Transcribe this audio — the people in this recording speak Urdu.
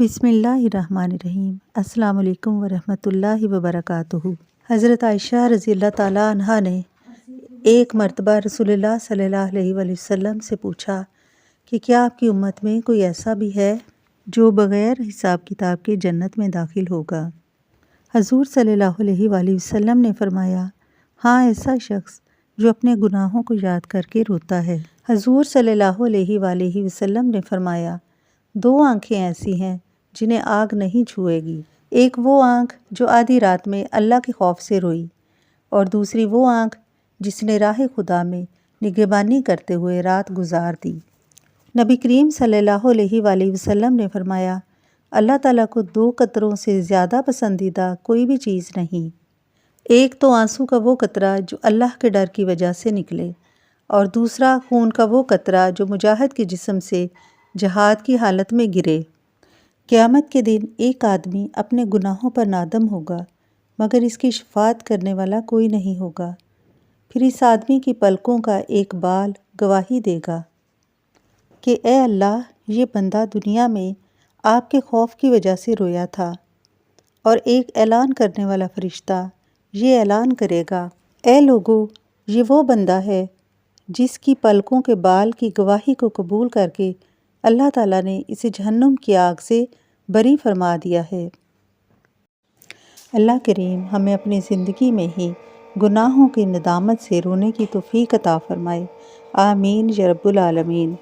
بسم اللہ الرحمن الرحیم۔ السلام علیکم ورحمۃ اللہ وبرکاتہ۔ حضرت عائشہ رضی اللہ تعالیٰ عنہا نے ایک مرتبہ رسول اللہ صلی اللہ علیہ وآلہ وسلم سے پوچھا کہ کیا آپ کی امت میں کوئی ایسا بھی ہے جو بغیر حساب کتاب کے جنت میں داخل ہوگا؟ حضور صلی اللہ علیہ وآلہ وسلم نے فرمایا، ہاں، ایسا شخص جو اپنے گناہوں کو یاد کر کے روتا ہے۔ حضور صلی اللہ علیہ وآلہ وسلم نے فرمایا، دو آنکھیں ایسی ہیں جنہیں آگ نہیں چھوئے گی، ایک وہ آنکھ جو آدھی رات میں اللہ کے خوف سے روئی، اور دوسری وہ آنکھ جس نے راہ خدا میں نگہبانی کرتے ہوئے رات گزار دی۔ نبی کریم صلی اللہ علیہ وآلہ وسلم نے فرمایا، اللہ تعالیٰ کو دو قطروں سے زیادہ پسندیدہ کوئی بھی چیز نہیں، ایک تو آنسو کا وہ قطرہ جو اللہ کے ڈر کی وجہ سے نکلے، اور دوسرا خون کا وہ قطرہ جو مجاہد کے جسم سے جہاد کی حالت میں گرے۔ قیامت کے دن ایک آدمی اپنے گناہوں پر نادم ہوگا، مگر اس کی شفاعت کرنے والا کوئی نہیں ہوگا۔ پھر اس آدمی کی پلکوں کا ایک بال گواہی دے گا کہ اے اللہ، یہ بندہ دنیا میں آپ کے خوف کی وجہ سے رویا تھا، اور ایک اعلان کرنے والا فرشتہ یہ اعلان کرے گا، اے لوگو، یہ وہ بندہ ہے جس کی پلکوں کے بال کی گواہی کو قبول کر کے اللہ تعالیٰ نے اسے جہنم کی آگ سے بری فرما دیا ہے۔ اللہ کریم ہمیں اپنی زندگی میں ہی گناہوں کی ندامت سے رونے کی توفیق عطا فرمائے، آمین یا رب العالمین۔